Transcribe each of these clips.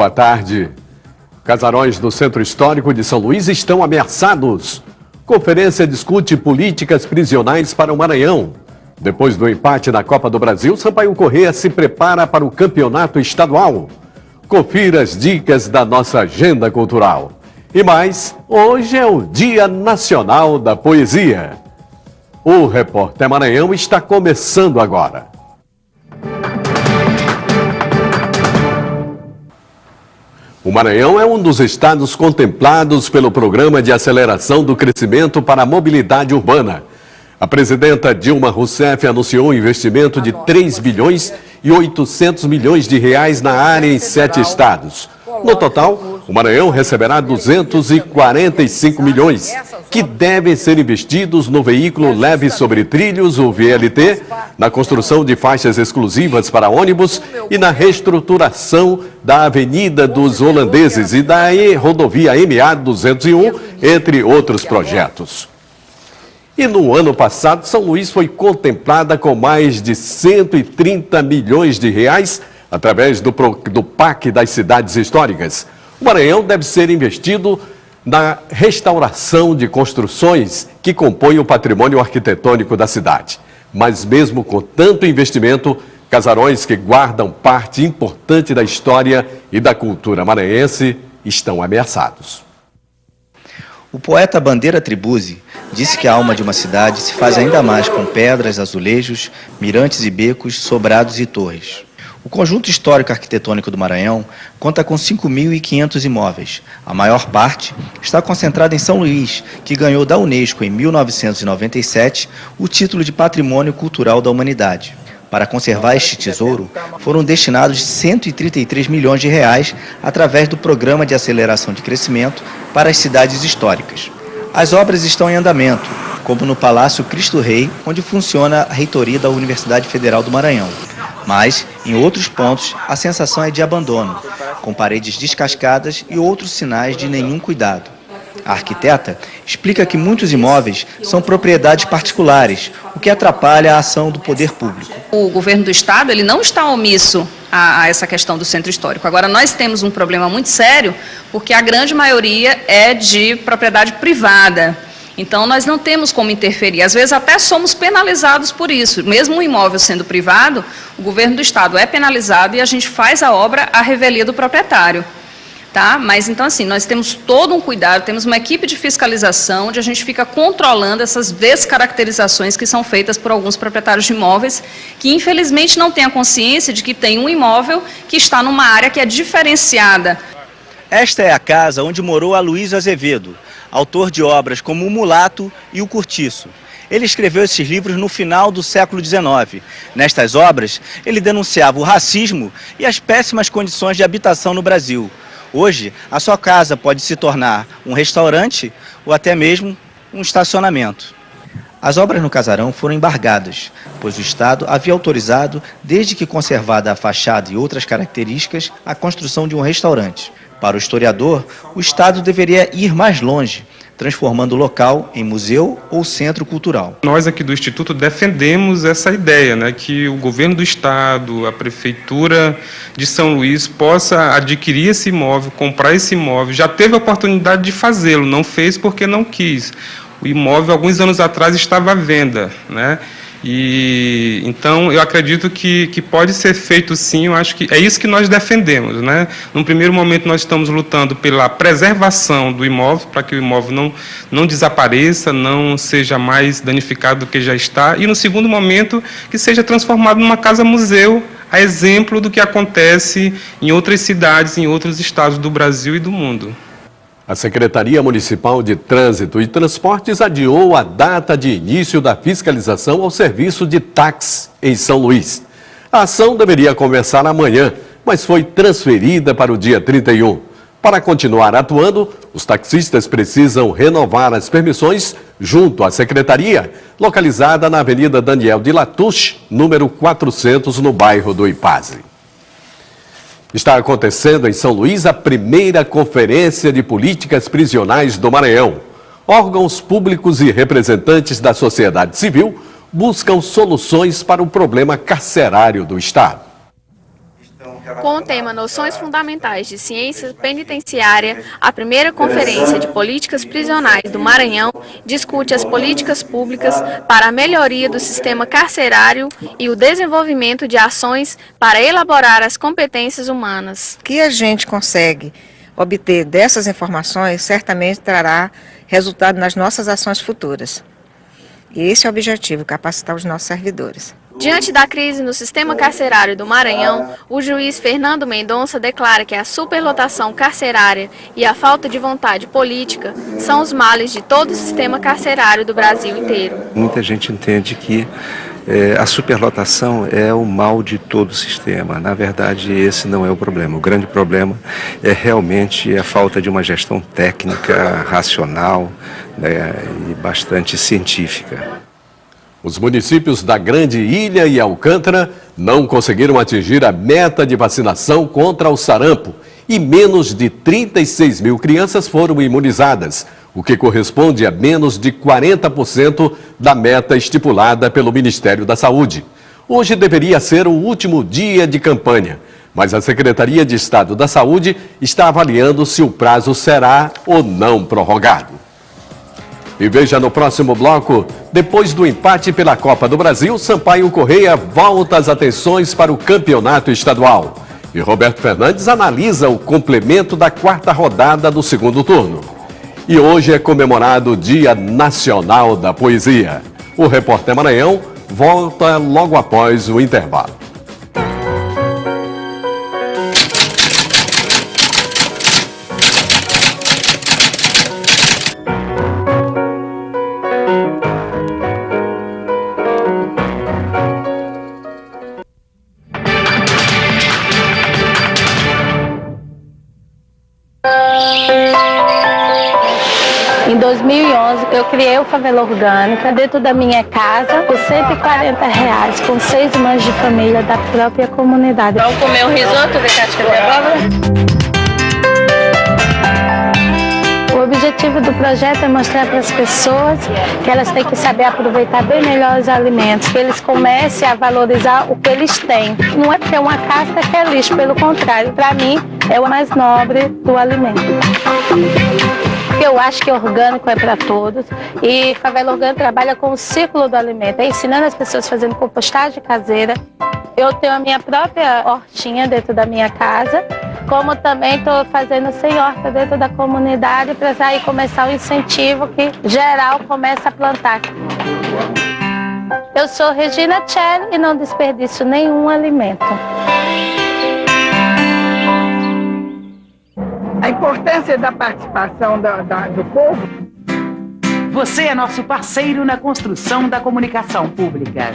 boa tarde. Casarões do Centro Histórico de São Luís estão ameaçados. Conferência discute políticas prisionais para o Maranhão. Depois do empate na Copa do Brasil, Sampaio Corrêa se prepara para o campeonato estadual. Confira as dicas da nossa agenda cultural. E mais, hoje é o Dia Nacional da Poesia. O Repórter Maranhão está começando agora. O Maranhão é um dos estados contemplados pelo Programa de Aceleração do Crescimento para a Mobilidade Urbana. A presidenta Dilma Rousseff anunciou um investimento de 3 bilhões e 800 milhões de reais na área em 7 estados. No total, o Maranhão receberá 245 milhões, que devem ser investidos no veículo leve sobre trilhos, o VLT, na construção de faixas exclusivas para ônibus e na reestruturação da Avenida dos Holandeses e da rodovia MA 201, entre outros projetos. E no ano passado, São Luís foi contemplada com mais de 130 milhões de reais através do PAC das cidades históricas. O Maranhão deve ser investido na restauração de construções que compõem o patrimônio arquitetônico da cidade. Mas mesmo com tanto investimento, casarões que guardam parte importante da história e da cultura maranhense estão ameaçados. O poeta Bandeira Tribuzzi disse que a alma de uma cidade se faz ainda mais com pedras, azulejos, mirantes e becos, sobrados e torres. O conjunto histórico arquitetônico do Maranhão conta com 5.500 imóveis. A maior parte está concentrada em São Luís, que ganhou da Unesco em 1997 o título de Patrimônio Cultural da Humanidade. Para conservar este tesouro, foram destinados 133 milhões de reais através do Programa de Aceleração de Crescimento para as cidades históricas. As obras estão em andamento, como no Palácio Cristo Rei, onde funciona a reitoria da Universidade Federal do Maranhão. Mas, em outros pontos, a sensação é de abandono, com paredes descascadas e outros sinais de nenhum cuidado. A arquiteta explica que muitos imóveis são propriedades particulares, o que atrapalha a ação do poder público. O governo do estado ele não está omisso a essa questão do centro histórico. Agora, nós temos um problema muito sério, porque a grande maioria é de propriedade privada. Então, nós não temos como interferir. Às vezes, até somos penalizados por isso. Mesmo o imóvel sendo privado, o governo do estado é penalizado e a gente faz a obra à revelia do proprietário. Tá? Mas, então, assim, nós temos todo um cuidado, temos uma equipe de fiscalização, onde a gente fica controlando essas descaracterizações que são feitas por alguns proprietários de imóveis, que, infelizmente, não têm a consciência de que tem um imóvel que está numa área que é diferenciada. Esta é a casa onde morou Aloysio Azevedo, autor de obras como O Mulato e O Cortiço. Ele escreveu esses livros no final do século XIX. Nestas obras, ele denunciava o racismo e as péssimas condições de habitação no Brasil. Hoje, a sua casa pode se tornar um restaurante ou até mesmo um estacionamento. As obras no casarão foram embargadas, pois o Estado havia autorizado, desde que conservada a fachada e outras características, a construção de um restaurante. Para o historiador, o Estado deveria ir mais longe, transformando o local em museu ou centro cultural. Nós aqui do Instituto defendemos essa ideia, né, que o governo do Estado, a Prefeitura de São Luís possa adquirir esse imóvel, comprar esse imóvel. Já teve a oportunidade de fazê-lo, não fez porque não quis. O imóvel, alguns anos atrás, estava à venda, né? E então eu acredito que pode ser feito sim. Eu acho que é isso que nós defendemos, né? Num primeiro momento nós estamos lutando pela preservação do imóvel, para que o imóvel não desapareça, não seja mais danificado do que já está, e no segundo momento que seja transformado numa casa-museu, a exemplo do que acontece em outras cidades, em outros estados do Brasil e do mundo. A Secretaria Municipal de Trânsito e Transportes adiou a data de início da fiscalização ao serviço de táxi em São Luís. A ação deveria começar amanhã, mas foi transferida para o dia 31. Para continuar atuando, os taxistas precisam renovar as permissões junto à Secretaria, localizada na Avenida Daniel de Latouche, número 400, no bairro do Ipaze. Está acontecendo em São Luís a primeira Conferência de Políticas Prisionais do Maranhão. Órgãos públicos e representantes da sociedade civil buscam soluções para o problema carcerário do Estado. Com o tema Noções Fundamentais de Ciência Penitenciária, a primeira Conferência de Políticas Prisionais do Maranhão discute as políticas públicas para a melhoria do sistema carcerário e o desenvolvimento de ações para elaborar as competências humanas. O que a gente consegue obter dessas informações certamente trará resultado nas nossas ações futuras. E esse é o objetivo, capacitar os nossos servidores. Diante da crise no sistema carcerário do Maranhão, o juiz Fernando Mendonça declara que a superlotação carcerária e a falta de vontade política são os males de todo o sistema carcerário do Brasil inteiro. Muita gente entende que a superlotação é o mal de todo o sistema. Na verdade, esse não é o problema. O grande problema é realmente a falta de uma gestão técnica, racional, né, e bastante científica. Os municípios da Grande Ilha e Alcântara não conseguiram atingir a meta de vacinação contra o sarampo e menos de 36 mil crianças foram imunizadas, o que corresponde a menos de 40% da meta estipulada pelo Ministério da Saúde. Hoje deveria ser o último dia de campanha, mas a Secretaria de Estado da Saúde está avaliando se o prazo será ou não prorrogado. E veja no próximo bloco, depois do empate pela Copa do Brasil, Sampaio Corrêa volta as atenções para o campeonato estadual. E Roberto Fernandes analisa o complemento da quarta rodada do segundo turno. E hoje é comemorado o Dia Nacional da Poesia. O Repórter Maranhão volta logo após o intervalo. Em 2011, eu criei o Favela Orgânica dentro da minha casa por R$140, com 6 mães de família da própria comunidade. Vamos comer um risoto de casca de abóbora? O objetivo do projeto é mostrar para as pessoas que elas têm que saber aproveitar bem melhor os alimentos, que eles comecem a valorizar o que eles têm. Não é ter uma casca que é lixo, pelo contrário, para mim é o mais nobre do alimento. Eu acho que orgânico é para todos e Favela Orgânica trabalha com o ciclo do alimento, ensinando as pessoas fazendo compostagem caseira. Eu tenho a minha própria hortinha dentro da minha casa, como também estou fazendo sem horta dentro da comunidade para aí começar o incentivo que geral começa a plantar. Eu sou Regina Tchelle e não desperdiço nenhum alimento. A importância da participação do povo. Você é nosso parceiro na construção da comunicação pública.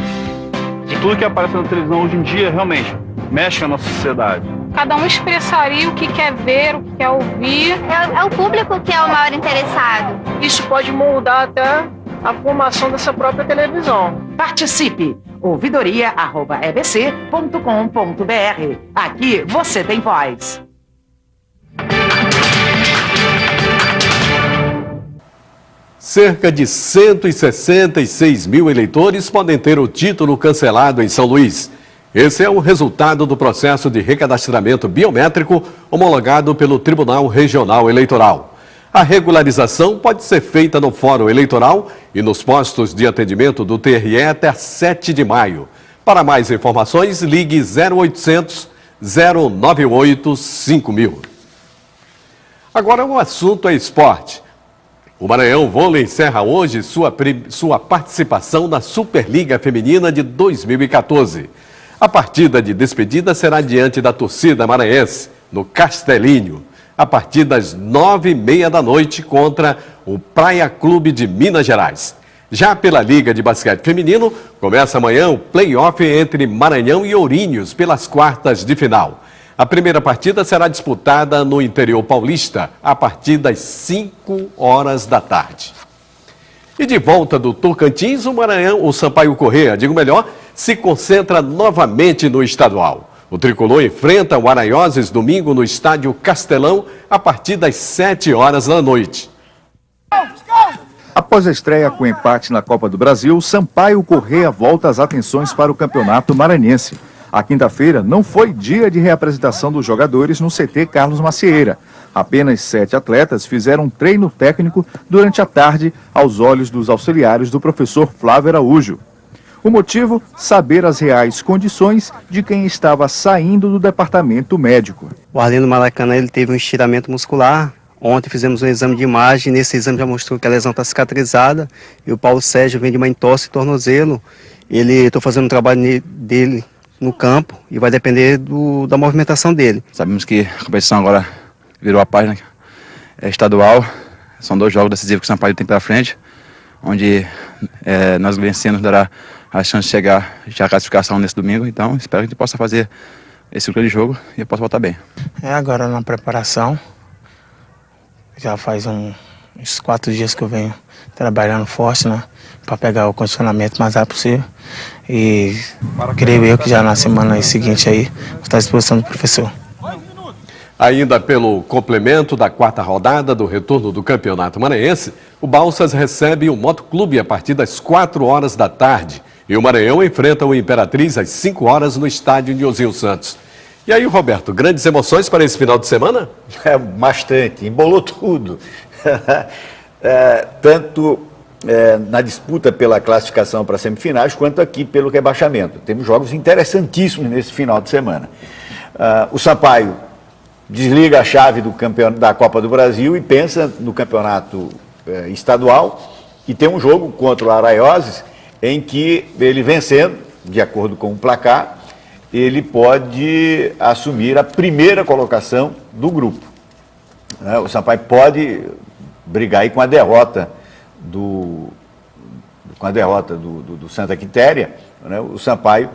Tudo que aparece na televisão hoje em dia realmente mexe com a nossa sociedade. Cada um expressaria o que quer ver, o que quer ouvir. É o público que é o maior interessado. Isso pode moldar até a formação dessa própria televisão. Participe! ouvidoria@ebc.com.br. Aqui você tem voz. Cerca de 166 mil eleitores podem ter o título cancelado em São Luís. Esse é o resultado do processo de recadastramento biométrico homologado pelo Tribunal Regional Eleitoral. A regularização pode ser feita no Fórum Eleitoral e nos postos de atendimento do TRE até 7 de maio. Para mais informações, ligue 0800 098 5000. Agora o assunto é esporte. O Maranhão Vôlei encerra hoje sua participação na Superliga Feminina de 2014. A partida de despedida será diante da torcida maranhense, no Castelinho, a partir das 9h30 da noite contra o Praia Clube de Minas Gerais. Já pela Liga de Basquete Feminino, começa amanhã o play-off entre Maranhão e Ourinhos pelas quartas de final. A primeira partida será disputada no interior paulista a partir das 5 horas da tarde. E de volta do Tocantins, o Sampaio Corrêa, se concentra novamente no estadual. O tricolor enfrenta o Aranhoses domingo no estádio Castelão a partir das 7 horas da noite. Após a estreia com empate na Copa do Brasil, Sampaio Corrêa volta as atenções para o Campeonato Maranhense. A quinta-feira não foi dia de reapresentação dos jogadores no CT Carlos Macieira. Apenas 7 atletas fizeram um treino técnico durante a tarde aos olhos dos auxiliares do professor Flávio Araújo. O motivo? Saber as reais condições de quem estava saindo do departamento médico. O Arlindo Maracanã ele teve um estiramento muscular. Ontem fizemos um exame de imagem, nesse exame já mostrou que a lesão está cicatrizada. E o Paulo Sérgio vem de uma entorse e tornozelo. Estou fazendo um trabalho dele no campo e vai depender da movimentação dele. Sabemos que a competição agora virou a página estadual. São 2 jogos decisivos que o Sampaio tem pela frente, onde nós vencendo dará a chance de chegar já à classificação nesse domingo. Então espero que a gente possa fazer esse grande jogo e eu possa voltar bem. Agora na preparação, já faz uns 4 dias que eu venho trabalhando forte, né, para pegar o condicionamento mais rápido possível. E creio eu que já na semana seguinte aí vou estar à disposição do professor. Ainda pelo complemento da 4ª rodada do retorno do Campeonato Maranhense, o Balsas recebe o Motoclube a partir das 4 horas da tarde. E o Maranhão enfrenta o Imperatriz às 5 horas no estádio Nilzinho Santos. E aí, Roberto, grandes emoções para esse final de semana? Bastante, embolou tudo. Tanto na disputa pela classificação para semifinais, quanto aqui pelo rebaixamento. Temos jogos interessantíssimos nesse final de semana. O Sampaio desliga a chave da Copa do Brasil e pensa no campeonato estadual, e tem um jogo contra o Araioses em que ele vencendo, de acordo com o placar, ele pode assumir a primeira colocação do grupo. O Sampaio pode brigar aí com a derrota do Santa Quitéria, né? O Sampaio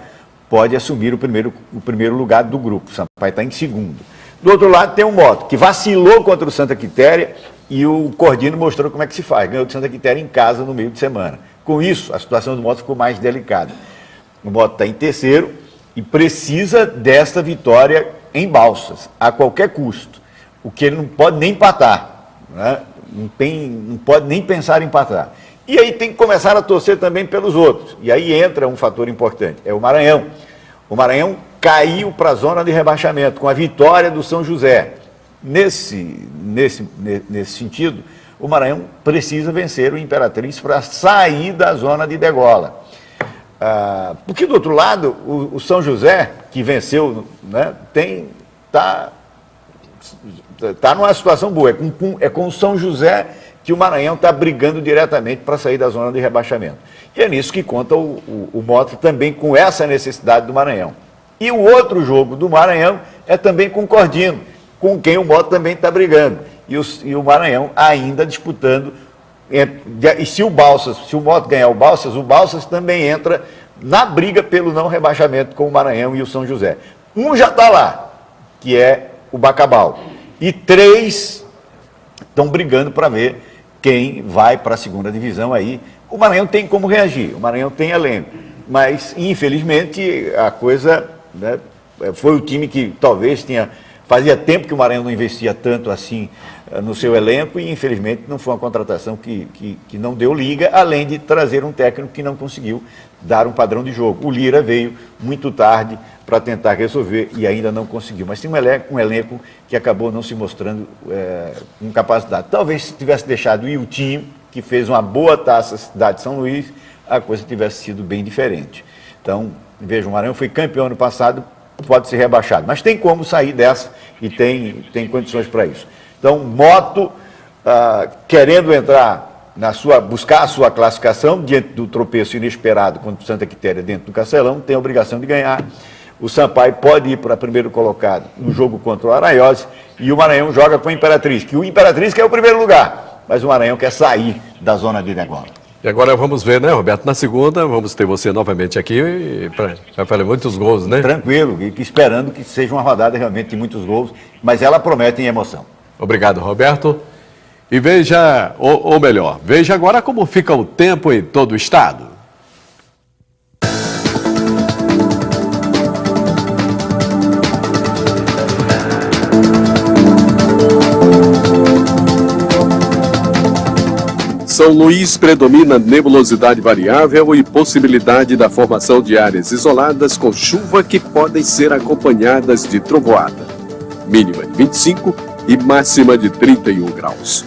pode assumir o primeiro lugar do grupo. O Sampaio está em segundo. Do outro lado tem o Moto, que vacilou contra o Santa Quitéria e o Cordino mostrou como é que se faz. Ganhou do Santa Quitéria em casa no meio de semana. Com isso, a situação do Moto ficou mais delicada. O Moto está em terceiro e precisa desta vitória em Balsas, a qualquer custo. O que ele não pode nem empatar, né? Não pode nem pensar em empatar. E aí tem que começar a torcer também pelos outros. E aí entra um fator importante, é o Maranhão. O Maranhão caiu para a zona de rebaixamento com a vitória do São José. Nesse sentido, o Maranhão precisa vencer o Imperatriz para sair da zona de degola. Porque do outro lado, o São José, que venceu, né, tá numa situação boa. É com o São José que o Maranhão está brigando diretamente para sair da zona de rebaixamento. E é nisso que conta o Mota também, com essa necessidade do Maranhão. E o outro jogo do Maranhão é também com o Cordino, com quem o Mota também está brigando. E o Maranhão ainda disputando. E se o Mota ganhar o Balsas também entra na briga pelo não rebaixamento com o Maranhão e o São José. Um já está lá, que é o Bacabal. E 3 estão brigando para ver quem vai para a segunda divisão aí. O Maranhão tem como reagir, o Maranhão tem elenco. Mas, infelizmente, a coisa, né, foi o time que talvez fazia tempo que o Maranhão não investia tanto assim no seu elenco e, infelizmente, não foi uma contratação que não deu liga, além de trazer um técnico que não conseguiu dar um padrão de jogo. O Lira veio muito tarde para tentar resolver e ainda não conseguiu. Mas tem um elenco que acabou não se mostrando com capacidade. Talvez se tivesse deixado o Iltinho, que fez uma boa taça Cidade de São Luís, a coisa tivesse sido bem diferente. Então, veja, o Maranhão foi campeão ano passado, pode ser rebaixado, mas tem como sair dessa e tem condições para isso. Então, Moto, querendo entrar buscar a sua classificação diante do tropeço inesperado contra o Santa Quitéria dentro do Castelão, tem a obrigação de ganhar. O Sampaio pode ir para primeiro colocado no jogo contra o Araioses e o Maranhão joga com o Imperatriz, que o Imperatriz quer o primeiro lugar, mas o Maranhão quer sair da zona de degola. E agora vamos ver, né, Roberto? Na segunda, vamos ter você novamente aqui para fazer muitos gols, né? Tranquilo, e esperando que seja uma rodada realmente de muitos gols, mas ela promete em emoção. Obrigado, Roberto. E veja, ou melhor, veja agora como fica o tempo em todo o estado. São Luís predomina nebulosidade variável e possibilidade da formação de áreas isoladas com chuva que podem ser acompanhadas de trovoada. Mínima de 25 e máxima de 31 graus.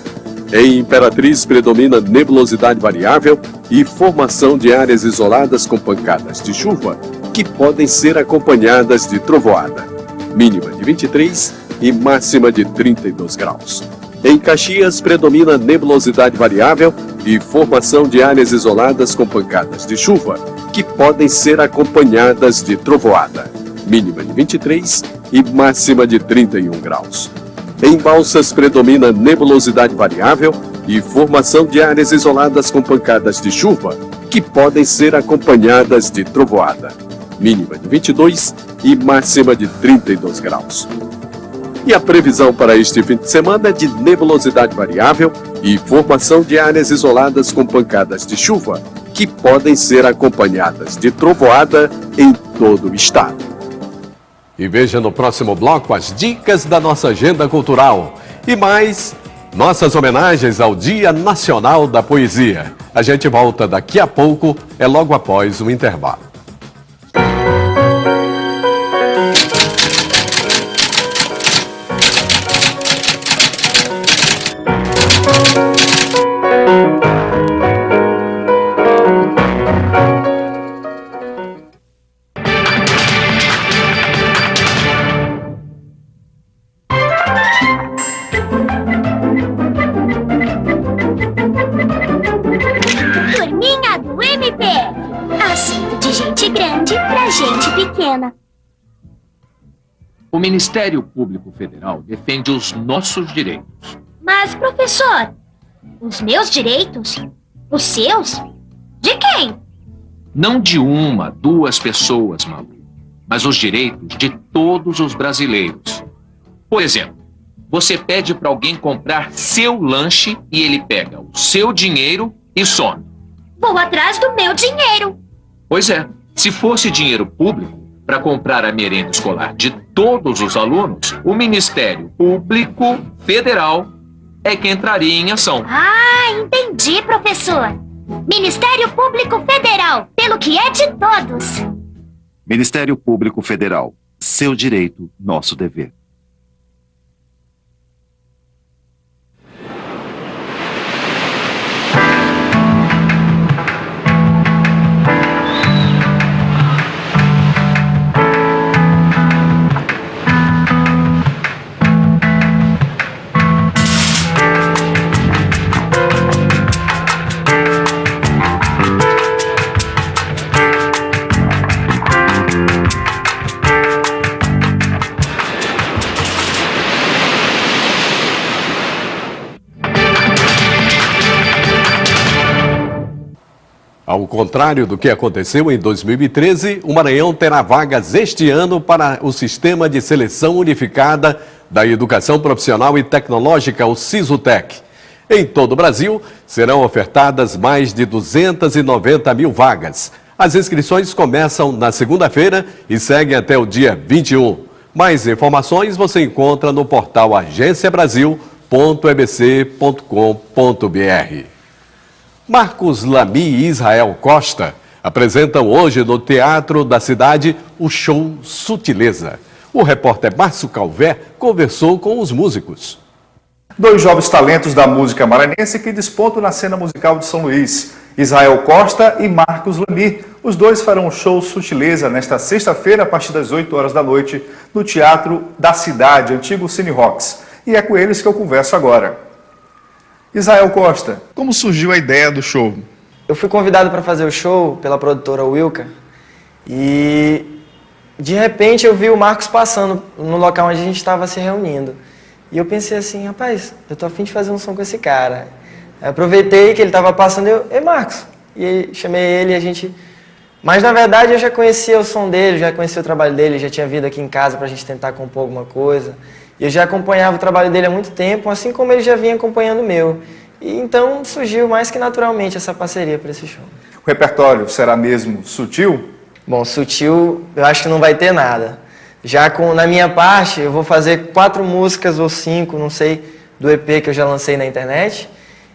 Em Imperatriz predomina nebulosidade variável e formação de áreas isoladas com pancadas de chuva que podem ser acompanhadas de trovoada. Mínima de 23 e máxima de 32 graus. Em Caxias, predomina nebulosidade variável e formação de áreas isoladas com pancadas de chuva, que podem ser acompanhadas de trovoada. Mínima de 23 e máxima de 31 graus. Em Balsas, predomina nebulosidade variável e formação de áreas isoladas com pancadas de chuva, que podem ser acompanhadas de trovoada. Mínima de 22 e máxima de 32 graus. E a previsão para este fim de semana é de nebulosidade variável e formação de áreas isoladas com pancadas de chuva, que podem ser acompanhadas de trovoada em todo o estado. E veja no próximo bloco as dicas da nossa agenda cultural. E mais, nossas homenagens ao Dia Nacional da Poesia. A gente volta daqui a pouco, é logo após o intervalo. Turminha do MP. Assunto de gente grande pra gente pequena. O Ministério Público Federal defende os nossos direitos. Mas, professor, os meus direitos? Os seus? De quem? Não de uma, duas pessoas, Malu, mas os direitos de todos os brasileiros. Por exemplo, você pede para alguém comprar seu lanche e ele pega o seu dinheiro e some. Vou atrás do meu dinheiro. Pois é, se fosse dinheiro público para comprar a merenda escolar de todos os alunos, o Ministério Público Federal é que entraria em ação. Ah, entendi, professor. Ministério Público Federal, pelo que é de todos. Ministério Público Federal. Seu direito, nosso dever. Ao contrário do que aconteceu em 2013, o Maranhão terá vagas este ano para o Sistema de Seleção Unificada da Educação Profissional e Tecnológica, o SISUTEC. Em todo o Brasil, serão ofertadas mais de 290 mil vagas. As inscrições começam na segunda-feira e seguem até o dia 21. Mais informações você encontra no portal agenciabrasil.ebc.com.br. Marcos Lamy e Israel Costa apresentam hoje no Teatro da Cidade o show Sutileza. O repórter Márcio Calvé conversou com os músicos. Dois jovens talentos da música maranhense que despontam na cena musical de São Luís. Israel Costa e Marcos Lamy. Os dois farão o show Sutileza nesta sexta-feira, a partir das 8 horas da noite, no Teatro da Cidade, antigo Cine Rocks. E é com eles que eu converso agora. Israel Costa, como surgiu a ideia do show? Eu fui convidado para fazer o show pela produtora Wilka e de repente eu vi o Marcos passando no local onde a gente estava se reunindo. E eu pensei assim, rapaz, eu tô a fim de fazer um som com esse cara. Eu aproveitei que ele estava passando e eu, ei Marcos, e aí, chamei ele e a gente... Mas na verdade eu já conhecia o som dele, já conhecia o trabalho dele, já tinha vindo aqui em casa para a gente tentar compor alguma coisa. Eu já acompanhava o trabalho dele há muito tempo, assim como ele já vinha acompanhando o meu. E então surgiu mais que naturalmente essa parceria para esse show. O repertório será mesmo sutil? Bom, sutil eu acho que não vai ter nada. Já na minha parte, eu vou fazer 4 músicas ou 5, não sei, do EP que eu já lancei na internet.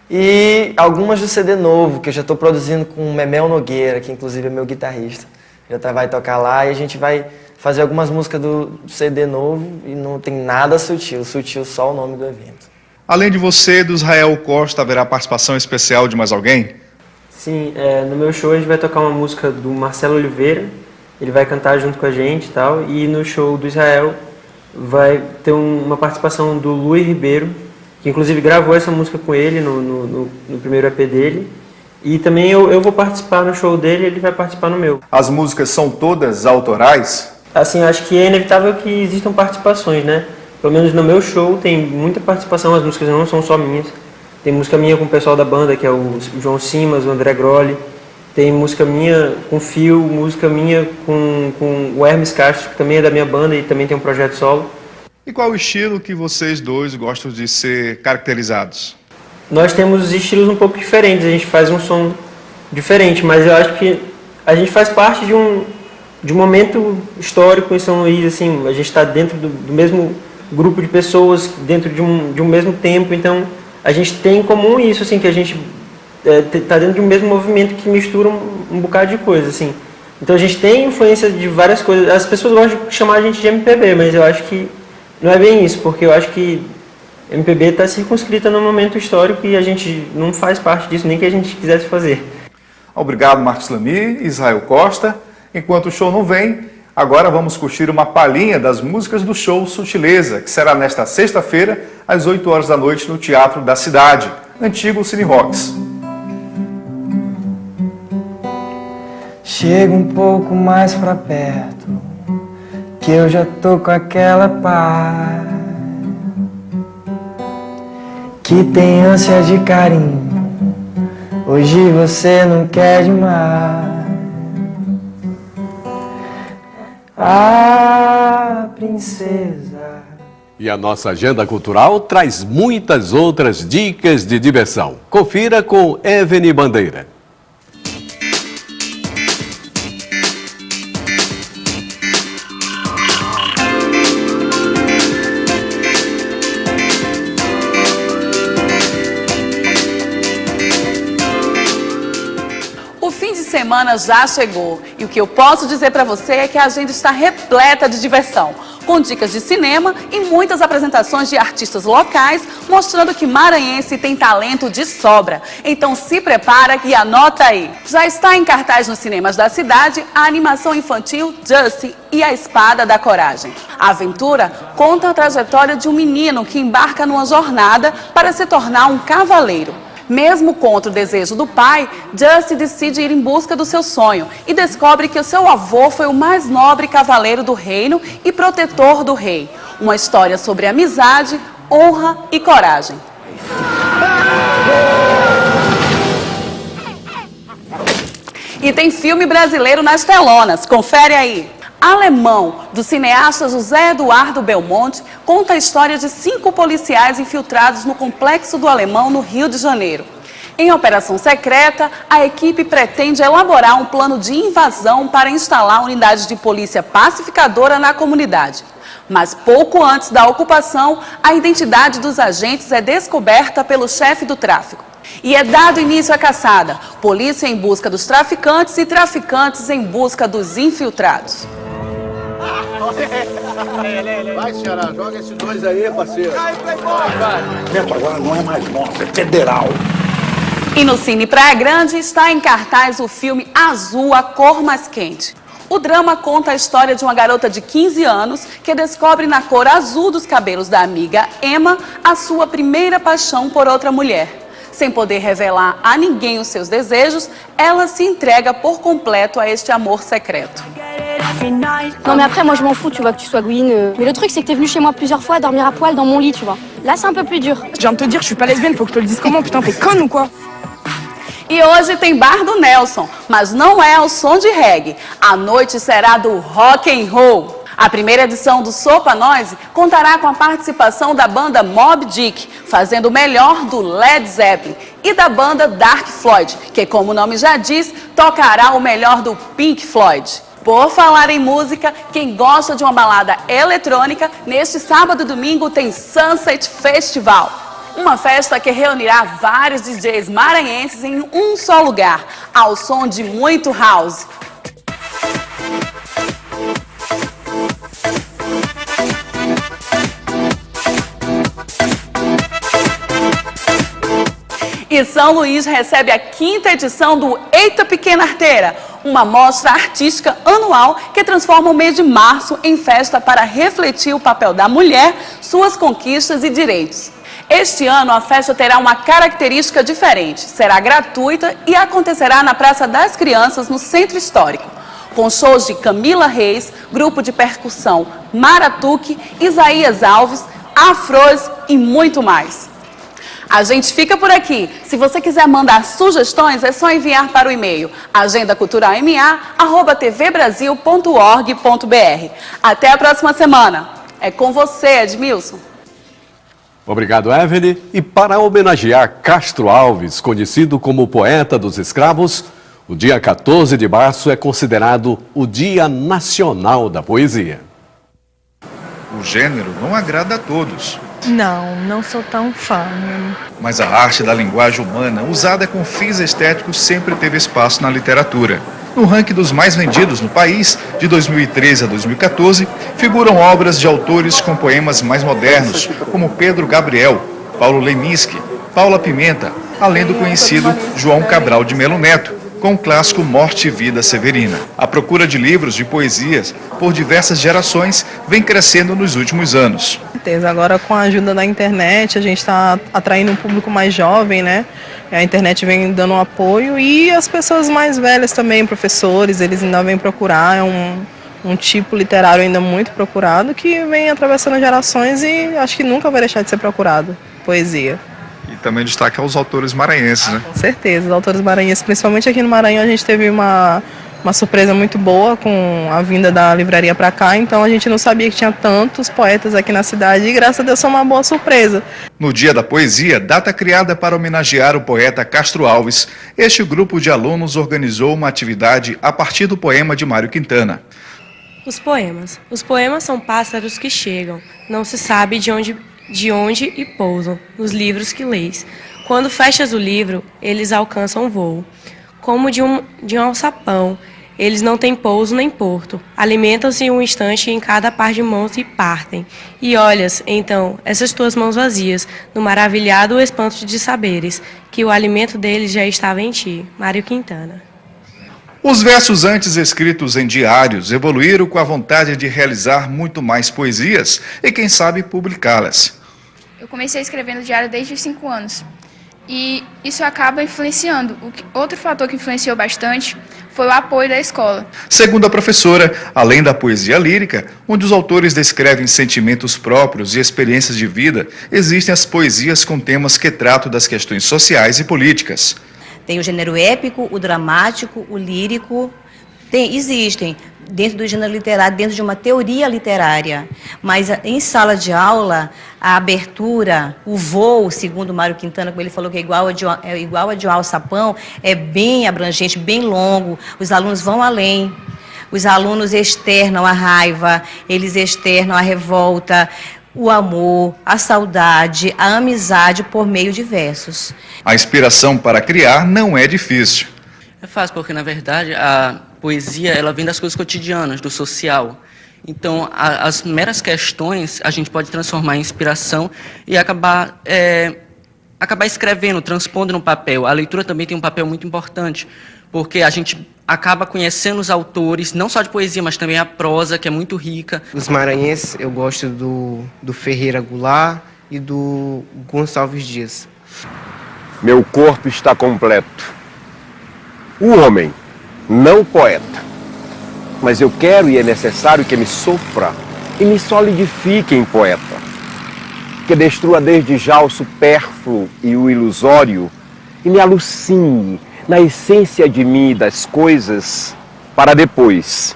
E algumas do CD novo, que eu já estou produzindo com o Memel Nogueira, que inclusive é meu guitarrista. Vai tocar lá e a gente vai fazer algumas músicas do CD novo e não tem nada sutil só o nome do evento. Além de você, do Israel Costa, haverá participação especial de mais alguém? Sim, no meu show a gente vai tocar uma música do Marcelo Oliveira, ele vai cantar junto com a gente e tal, e no show do Israel vai ter uma participação do Luiz Ribeiro, que inclusive gravou essa música com ele no primeiro EP dele. E também eu vou participar no show dele e ele vai participar no meu. As músicas são todas autorais? Assim, acho que é inevitável que existam participações, né? Pelo menos no meu show tem muita participação, as músicas não são só minhas. Tem música minha com o pessoal da banda, que é o João Simas, o André Grolli. Tem música minha com o Fio, música minha com o Hermes Castro, que também é da minha banda e também tem um projeto solo. E qual o estilo que vocês dois gostam de ser caracterizados? Nós temos estilos um pouco diferentes, a gente faz um som diferente, mas eu acho que a gente faz parte de um momento histórico em São Luís, assim, a gente está dentro do mesmo grupo de pessoas, dentro de um mesmo tempo, então a gente tem em comum isso, assim, que a gente está dentro de um mesmo movimento que mistura um bocado de coisa, assim. Então a gente tem influência de várias coisas, as pessoas gostam de chamar a gente de MPB, mas eu acho que não é bem isso, porque eu acho que MPB está circunscrita num momento histórico e a gente não faz parte disso, nem que a gente quisesse fazer. Obrigado, Marcos Lamy, Israel Costa. Enquanto o show não vem, agora vamos curtir uma palhinha das músicas do show Sutileza, que será nesta sexta-feira, às 8 horas da noite, no Teatro da Cidade, antigo Cine Rocks. Chega um pouco mais pra perto, que eu já tô com aquela paz, que tem ânsia de carinho, hoje você não quer demais. Ah, princesa. E a nossa agenda cultural traz muitas outras dicas de diversão. Confira com Eveni Bandeira. Semana já chegou e o que eu posso dizer para você é que a agenda está repleta de diversão, com dicas de cinema e muitas apresentações de artistas locais, mostrando que maranhense tem talento de sobra. Então se prepara e anota aí. Já está em cartaz nos cinemas da cidade a animação infantil Justy e a Espada da Coragem. A aventura conta a trajetória de um menino que embarca numa jornada para se tornar um cavaleiro. Mesmo contra o desejo do pai, Justy decide ir em busca do seu sonho e descobre que o seu avô foi o mais nobre cavaleiro do reino e protetor do rei. Uma história sobre amizade, honra e coragem. E tem filme brasileiro nas telonas, confere aí. Alemão, do cineasta José Eduardo Belmonte, conta a história de 5 policiais infiltrados no Complexo do Alemão, no Rio de Janeiro. Em operação secreta, a equipe pretende elaborar um plano de invasão para instalar unidades de polícia pacificadora na comunidade. Mas pouco antes da ocupação, a identidade dos agentes é descoberta pelo chefe do tráfico. E é dado início à caçada. Polícia em busca dos traficantes e traficantes em busca dos infiltrados. Vai, senhora, joga esses dois aí, parceiro. Agora não é mais nosso, é federal. E no Cine Praia Grande está em cartaz o filme Azul, a cor mais quente. O drama conta a história de uma garota de 15 anos que descobre na cor azul dos cabelos da amiga Emma a sua primeira paixão por outra mulher. Sem poder revelar a ninguém os seus desejos, ela se entrega por completo a este amor secreto. Non mais après moi je m'en fous, tu vois, que tu sois gouine. Mais le truc c'est que t'es venu chez moi plusieurs fois dormir à poil dans mon lit, tu vois. Là c'est un peu plus dur. Je viens de te dire, je suis pas lesbienne, faut que je te le dise comment, putain, t'es conne ou quoi? E hoje tem Bar do Nelson, mas não é ao som de reggae. A noite será do rock and roll. A primeira edição do Sopa Noise contará com a participação da banda Mobb Dick, fazendo o melhor do Led Zeppelin, e da banda Dark Floyd, que, como o nome já diz, tocará o melhor do Pink Floyd. Por falar em música, quem gosta de uma balada eletrônica, neste sábado e domingo tem Sunset Festival. Uma festa que reunirá vários DJs maranhenses em um só lugar, ao som de muito house. E São Luís recebe a 5ª edição do Eita Pequena Arteira, uma mostra artística anual que transforma o mês de março em festa para refletir o papel da mulher, suas conquistas e direitos. Este ano a festa terá uma característica diferente, será gratuita e acontecerá na Praça das Crianças, no Centro Histórico, com shows de Camila Reis, grupo de percussão Maratuque, Isaías Alves, Afros e muito mais. A gente fica por aqui. Se você quiser mandar sugestões, é só enviar para o e-mail agendaculturalma@tvbrasil.org.br. Até a próxima semana. É com você, Edmilson. Obrigado, Evelyn. E para homenagear Castro Alves, conhecido como poeta dos escravos, o dia 14 de março é considerado o Dia Nacional da Poesia. O gênero não agrada a todos. Não sou tão fã. Mas a arte da linguagem humana, usada com fins estéticos, sempre teve espaço na literatura. No ranking dos mais vendidos no país, de 2013 a 2014, figuram obras de autores com poemas mais modernos, como Pedro Gabriel, Paulo Leminski, Paula Pimenta, além do conhecido João Cabral de Melo Neto, com o clássico Morte e Vida Severina. A procura de livros de poesias por diversas gerações vem crescendo nos últimos anos. Agora, com a ajuda da internet, a gente está atraindo um público mais jovem, né? A internet vem dando um apoio e as pessoas mais velhas também, professores, eles ainda vêm procurar. É um tipo literário ainda muito procurado que vem atravessando gerações e acho que nunca vai deixar de ser procurado, poesia. E também destaca os autores maranhenses, né? Com certeza, os autores maranhenses, principalmente aqui no Maranhão, a gente teve uma surpresa muito boa com a vinda da livraria para cá, então a gente não sabia que tinha tantos poetas aqui na cidade e graças a Deus foi uma boa surpresa. No Dia da Poesia, data criada para homenagear o poeta Castro Alves, este grupo de alunos organizou uma atividade a partir do poema de Mário Quintana. Os poemas. Os poemas são pássaros que chegam, não se sabe de onde e pousam, nos livros que lês. Quando fechas o livro, eles alcançam voo. Como de um alçapão, eles não têm pouso nem porto. Alimentam-se um instante em cada par de mãos e partem. E olhas, então, essas tuas mãos vazias, no maravilhado espanto de saberes, que o alimento deles já estava em ti. Mário Quintana. Os versos antes escritos em diários evoluíram com a vontade de realizar muito mais poesias e, quem sabe, publicá-las. Eu comecei a escrever no diário desde os 5 anos. E isso acaba influenciando. Outro fator que influenciou bastante foi o apoio da escola. Segundo a professora, além da poesia lírica, onde os autores descrevem sentimentos próprios e experiências de vida, existem as poesias com temas que tratam das questões sociais e políticas. Tem o gênero épico, o dramático, o lírico. Existem dentro do gênero literário, dentro de uma teoria literária. Mas em sala de aula, a abertura, o voo, segundo Mário Quintana, como ele falou que é igual a de um alçapão, é bem abrangente, bem longo. Os alunos vão além. Os alunos externam a raiva, eles externam a revolta, o amor, a saudade, a amizade por meio de versos. A inspiração para criar não é difícil. É fácil porque, na verdade, a poesia ela vem das coisas cotidianas, do social. Então, as meras questões a gente pode transformar em inspiração e acabar escrevendo, transpondo no papel. A leitura também tem um papel muito importante, porque a gente acaba conhecendo os autores, não só de poesia, mas também a prosa, que é muito rica. Os maranhenses, eu gosto do Ferreira Goulart e do Gonçalves Dias. Meu corpo está completo. O homem, não o poeta. Mas eu quero e é necessário que me sofra e me solidifique em poeta. Que destrua desde já o supérfluo e o ilusório e me alucine na essência de mim e das coisas, para depois,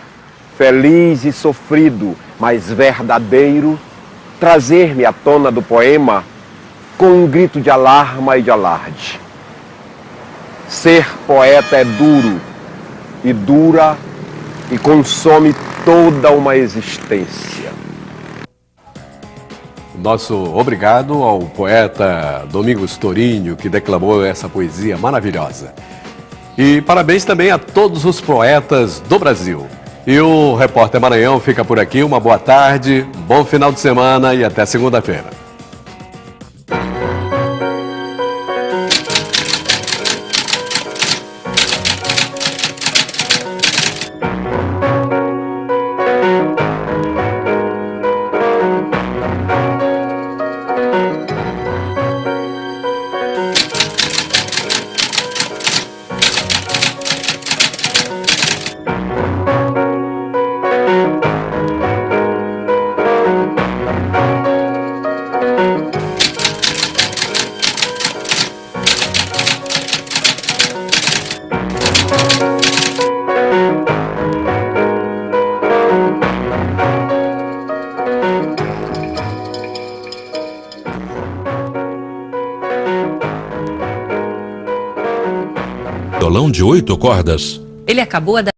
feliz e sofrido, mas verdadeiro, trazer-me à tona do poema com um grito de alarma e de alarde. Ser poeta é duro, e dura e consome toda uma existência. nosso obrigado ao poeta Domingos Torinho, que declamou essa poesia maravilhosa. E parabéns também a todos os poetas do Brasil. E o Repórter Maranhão fica por aqui. Uma boa tarde, bom final de semana e até segunda-feira. Violão de 8 cordas. Ele acabou